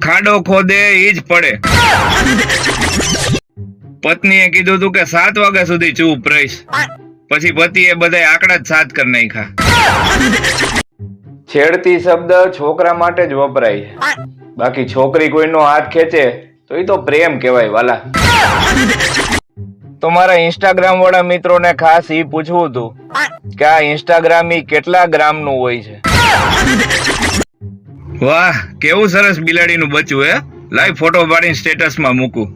ખાડો ખોદે ઈ જ પડે. પત્નીએ કીધું તું કે 7 વાગ્યા સુધી ચૂપ રહીશ, પછી પતિએ બધા આંકડા જ સાત કરી નાખ્યા. છેડતી શબ્દ છોકરા માટે જ વપરાય છે, બાકી છોકરી કોઈનો હાથ ખેંચે તો એ તો પ્રેમ કહેવાય વાલા. તો મારા ઇન્સ્ટાગ્રામ વાળા મિત્રોને ખાસ ઈ પૂછવું હતું કે આ ઇન્સ્ટાગ્રામ ઈ કેટલા ગ્રામનું હોય છે. વાહ, કેવું સરસ બિલાડીનું બચ્ચું હે. લાઈવ ફોટો પાડીને સ્ટેટસમાં મૂકું.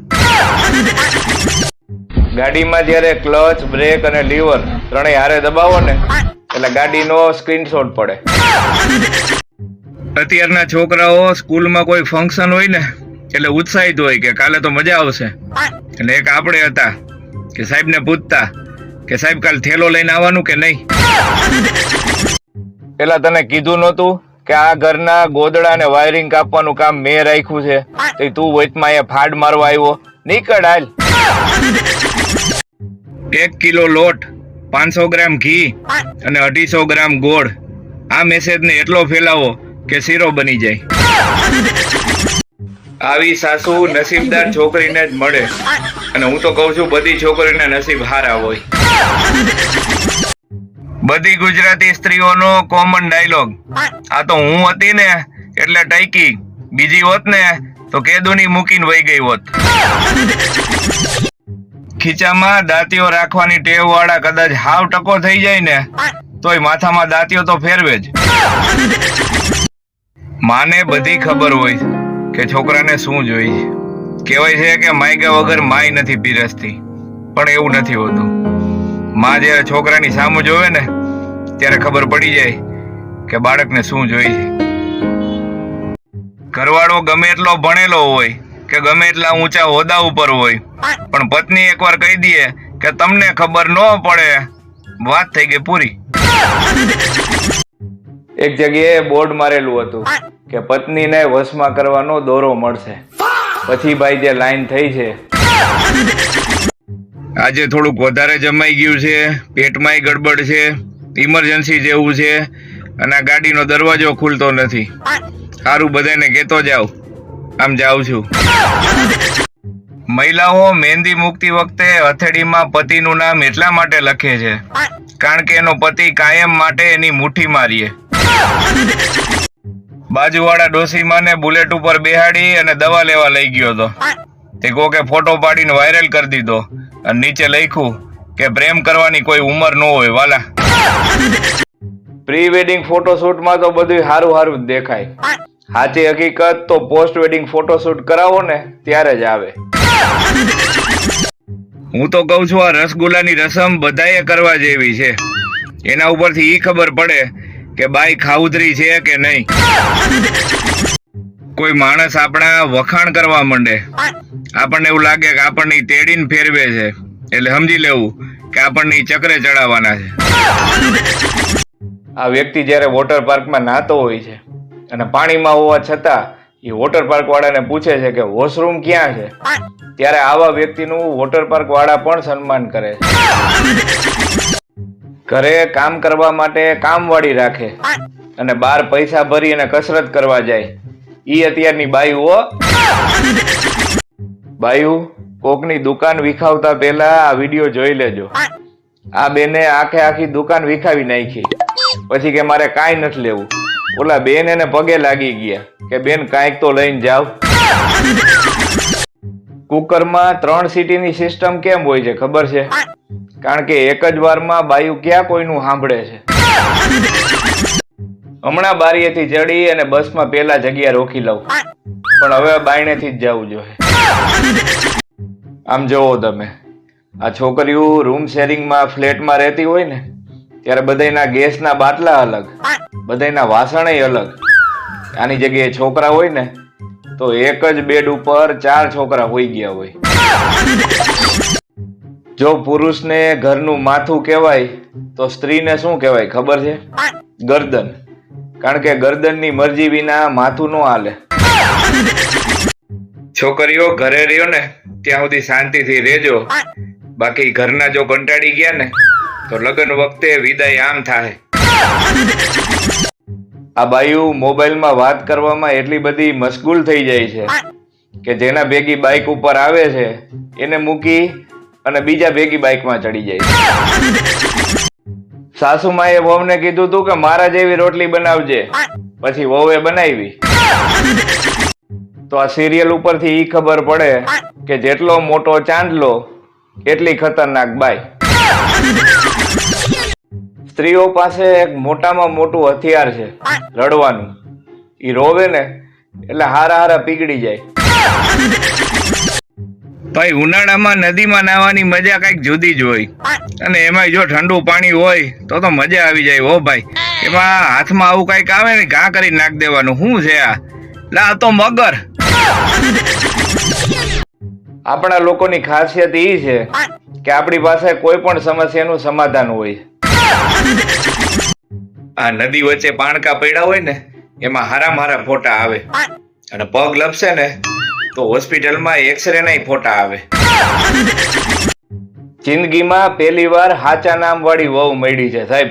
ગાડીમાં જ્યારે ક્લચ, બ્રેક અને લીવર ત્રણેય હારે દબાવો ને એટલે ગાડીનો સ્ક્રીનશોટ પડે. અત્યારના છોકરાઓ સ્કૂલમાં કોઈ ફંક્શન હોય ને એટલે ઉત્સાહિત હોય કે કાલે તો મજા આવશે. એટલે એક આપણે હતા કે સાહેબને પૂછતા કે સાહેબ કાલ થેલો લઈને આવવાનું કે નહીં. પેલા તને કીધું નહોતું કે આ ઘરના ગોદડા અને વાયરિંગ કાપવાનું કામ મેં રાખ્યું છે, તો તું વચમાં અહીંયા ફાડ મારવા આવ્યો? નીકળ હાલ. 1 કિલો લોટ, 500 ગ્રામ ઘી અને 250 ગ્રામ ગોળ, આ મેસેજને એટલો ફેલાવો કે શીરો બની જાય. આવી સાસુ નસીબદાર છોકરીને જ મળે, અને હું તો કઉ છું બધી છોકરીને નસીબ હારા હોય. બધી ગુજરાતી સ્ત્રીઓનો કોમન ડાયલોગ. આ તો હું હતી ને એટલે ટૈકી, બીજી હોત ને તો કેદુની મૂકીને વહી ગઈ હોત. ખીચામાં દાંતીઓ રાખવાની ટેવ વાળા કદાચ હાવ ટકો થઈ જાય ને તોય માથામાં દાંતીઓ તો ફેરવે જ. માને બધી ખબર હોય કે છોકરાને શું જોઈએ. કહેવાય છે કે માયગા વગર માય નથી પીરસતી, પણ એવું નથી હોતું. માં જયારે છોકરાની સામું જોવે ને ત્યારે ખબર પડી જાય કે બાળકને શું જોઈએ. ઘરવાળો ગમે એટલો ભણેલો હોય કે ગમે એટલા ઊંચા હોદ્દા ઉપર હોય, પણ પત્ની એકવાર કહી દે કે તમને ખબર ન પડે, વાત થઈ ગઈ પૂરી. એક જગ્યાએ બોર્ડ મારેલું હતું કે પત્નીને વશમાં કરવાનો દોરો મળશે. પછી ભાઈ જે લાઈન થઈ છે, આજે થોડુંક વધારે જમાઈ ગયું છે, પેટમાંય ગડબડ છે, ઇમરજન્સી જેવું છે, અને આ ગાડીનો દરવાજો ખુલતો નથી. સારું, બધાને કહેતો જાવ, આમ જાઉં છું. મહિલાઓ મહેંદી મૂકતી વખતે હથેળીમાં પતિનું નામ એટલા માટે લખે છે કારણ કે એનો પતિ કાયમ માટે એની મુઠ્ઠી મારીએ. બાજુવાળા ડોસીમાને બુલેટ ઉપર બેહાડી અને દવા લેવા લઈ ગયો હતો. તે કોકે ફોટો પાડીને વાયરલ કરી દીધો અને નીચે લખ્યું કે પ્રેમ કરવાની કોઈ ઉંમર ન હોય વાલા. પ્રી વેડિંગ ફોટોશૂટમાં તો બધું સારું સારું જ દેખાય. સાચી હકીકત તો પોસ્ટ વેડિંગ ફોટોશૂટ કરાવો ને ત્યારે જ આવે. હું તો કઉ છું આ રસગુલ્લાની રસમ બધાએ કરવા જેવી છે. એના ઉપરથી ઈ ખબર પડે કે બાઈ ખાઉધરી છે કે નહીં. કોઈ માણસ આપણા વખાણ કરવા માંડે, આપણને એવું લાગે કે આપણને તેડીને ફેરવે છે, એટલે સમજી લેવું કે આપણને ચક્રે ચડાવવાના છે. આ વ્યક્તિ જ્યારે વોટર પાર્કમાં નાતો હોય છે અને પાણીમાં હોવા છતાં એ વોટર પાર્ક વાળાને પૂછે છે કે વોશરૂમ ક્યાં છે, ત્યારે આવા વ્યક્તિનું વોટર પાર્ક વાળા પણ સન્માન કરે છે. ઘરે કામ કરવા માટે કામવાળી રાખે અને બહાર પૈસા ભરી અને કસરત કરવા જાય. ઈ અત્યારની બાયુ હો. બાયુ, કોકની દુકાન વિખાવતા પહેલા આ વિડીયો જોઈ લેજો. આ બેને આખી દુકાન વિખાવી નાખી, પછી કે મારે કાંઈ નથી લેવું. ઓલા બેન એને પગે લાગી ગયા કે બેન કાંઈક તો લઈને જાવ. કુકરમાં 3 સીટીની સિસ્ટમ કેમ હોય છે ખબર છે? કારણ કે એક જ વારમાં બાયુ ક્યાં કોઈનું સાંભળે છે. હમણાં બારીએથી ચડી અને બસમાં પેલા જગ્યા રોકી લઉં, પણ હવે બાયણેથી જ જવું જોઈએ. આમ જોવો તમે, આ છોકરીઓ રૂમ શેરિંગમાં ફ્લેટમાં રહેતી હોય ને ત્યારે બધાના ગેસના બાટલા અલગ, બધાના વાસણય અલગ. આની જગ્યાએ છોકરા હોય ને તો એક જ બેડ ઉપર 4 છોકરા હોઈ ગયા હોય. જો પુરુષને ઘરનું માથું કહેવાય તો સ્ત્રીને શું કહેવાય ખબર છે? ગરદન. કારણ કે ગરદનની મરજી વિના માથું ન હાલે. છોકરીઓ ઘરે રહ્યો ને ત્યાં સુધી શાંતિથી રહેજો, બાકી ઘરના જો કંટાળી ગયા ને તો લગ્ન વખતે વિદાય આમ થાય. આ બાયું મોબાઈલમાં વાત કરવામાં એટલી બધી મશગુલ થઈ જાય છે કે જેના ભેગી બાઇક ઉપર આવે છે એને મૂકી અને બીજા ભેગી બાઇકમાં ચડી જાય છે. સાસુમાએ વહુને કીધું તું કે મારા જેવી રોટલી બનાવજે, પછી વહુએ બનાવી. તો આ સિરિયલ ઉપરથી ઈ ખબર પડે કે જેટલો મોટો ચાંદલો એટલી ખતરનાક બાઈ. સ્ત્રીઓ પાસે એક મોટામાં મોટું હથિયાર છે, રડવાનું. ઈ રોવે ને એટલે હારા હારા પીગળી જાય. ભાઈ ઉનાળામાં નદીમાં નાહવાની મજા કઈક જુદી જ હોય, અને એમાં જો ઠંડુ પાણી હોય તો મજા આવી જાય. હો ભાઈ, એમાં હાથમાં આવું કઈક આવે ને ઘા કરી નાખ દેવાનું. શું છે આ? લા તો મગર. આપણા લોકોની ખાસિયત એ છે કે આપણી પાસે કોઈ પણ સમસ્યાનું સમાધાન હોય. આ નદી વચ્ચે પાણકા પડ્યા હોય ને એમાં હારા મારા ફોટા આવે, અને પગ લપસે ને તો હોસ્પિટલમાં એક્સરે ના ફોટા આવે. જિંદગીમાં પહેલી વાર હાચા નામ વાળી વહુ મળી છે સાહેબ.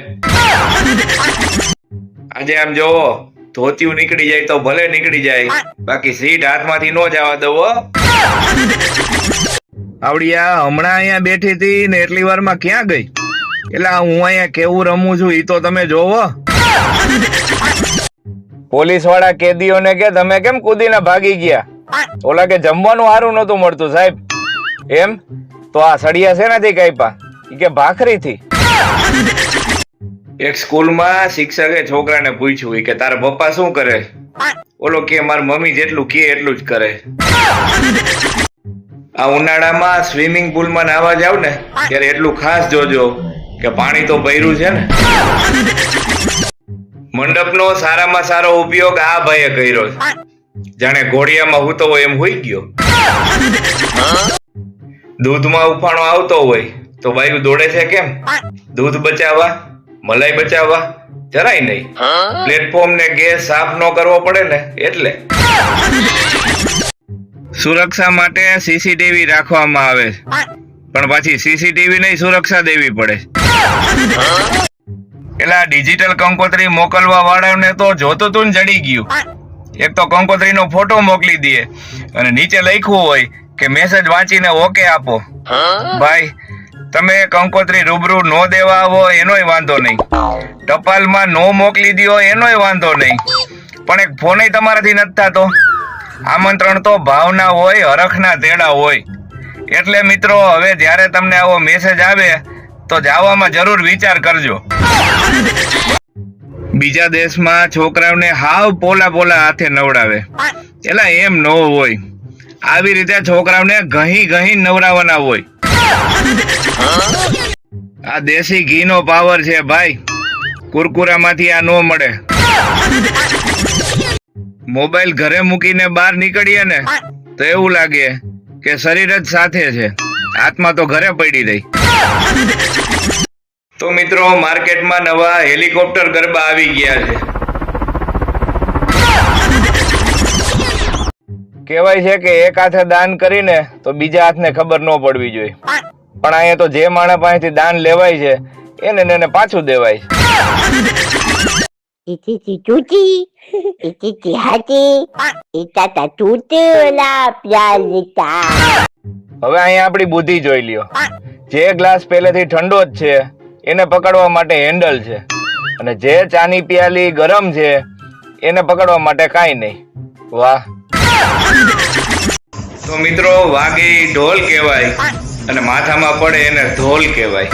આજે આમ જોવો, ધોતિયું નીકળી જાય તો ભલે નીકળી જાય, બાકી સીટ હાથમાંથી ન જવા દો. આવડિયા હમણાં અહીંયા બેઠી હતી ને એટલી વારમાં ક્યાં ગઈ? એટલે હું અહીંયા કેવું રમું છું ઈ તો તમે જોવો. પોલીસ વાળા કેદીઓને કે તમે કેમ કૂદીને ભાગી ગયા? ઓલા કે જમવાનું સારું નતું મળતું સાહેબ. એમ તો આ સળિયા શેનાથી કાપ્યા? ઈ કે ભાખરીથી. એક સ્કૂલમાં શિક્ષકે છોકરાને પૂછ્યું કે તારા પપ્પા શું કરે? ઓલો કે મારી મમ્મી જેટલું કે એટલું જ કરે. આ ઉનાળામાં સ્વિમિંગ પુલમાં નાહવા જાવ ને ત્યારે એટલું ખાસ જોજો કે પાણી તો ભર્યું છે ને. મંડપનો સારામાં સારો ઉપયોગ આ ભાઈએ કર્યો છે. જાણે ઘોડિયામાં હૂતો હોય એમ હોઈ ગયો. દૂધમાં ઉફાણો આવતો હોય તો બાયું દોડે છે કેમ? દૂધ બચાવવા, મલાઈ બચાવવા? જરાય નહીં. પ્લેટફોર્મ ને ગેસ સાફ ન કરવો પડે ને એટલે. સુરક્ષા માટે સીસીટીવી રાખવામાં આવે છે, પણ પછી સીસીટીવી નહીં સુરક્ષા દેવી પડે. એટલે આ ડિજિટલ કંકોત્રી મોકલવા વાળાને તો જોતું તું જડી ગયું. એક તો કંકોત્રીનો ફોટો મોકલી દે અને નીચે લખ્યું હોય કે મેસેજ વાંચીને ઓકે આપો. ભાઈ તમે કંકોત્રી રૂબરૂ નો દેવા આવો એનોય વાંધો નહીં, ટપાલમાં નો મોકલી દો એનોય વાંધો નહીં, પણ એક ફોનય તમારાથી નથી થતો. આમંત્રણ તો ભાવના હોય, હરખના તેડા હોય. એટલે મિત્રો હવે જ્યારે તમને આવો મેસેજ આવે તો જવામાં જરૂર વિચાર કરજો. બીજા દેશમાં છોકરાઓને હાવ પોલા પોલા હાથે નવડાવે. એટલે એમ ન હોય, આવી રીતે છોકરાઓને ઘહી ઘહી નવડાવવાના હોય. આ દેશી ઘીનો પાવર છે ભાઈ, કુરકુરામાંથી આ નો મળે. મોબાઈલ ઘરે મૂકીને બહાર નીકળીએ ને તો એવું લાગે કે શરીર જ સાથે છે, આત્મા તો ઘરે પડી રહી. તો મિત્રો માર્કેટમાં નવા હેલિકોપ્ટર ગરબા આવી ગયા છે. કહેવાય છે કે એક હાથે દાન કરીને તો બીજા હાથને ખબર ન પડવી જોઈએ, પણ અહીંયા તો જે માણસ પાસેથી દાન લેવાય છે એને પાછું દેવાય. Ititi tuti, ititi hati, itata tutula pialita. હવે અહીંયા આપણી બુદ્ધિ જોઈ લ્યો. જે ગ્લાસ પહેલેથી ઠંડો જ છે એને પકડવા માટે હેન્ડલ છે, અને જે ચાની પ્યાલી ગરમ છે એને પકડવા માટે કાંઈ નહીં. વાહ. તો મિત્રો વાગી ઢોલ કહેવાય અને માથામાં પડે એને ધોલ કહેવાય.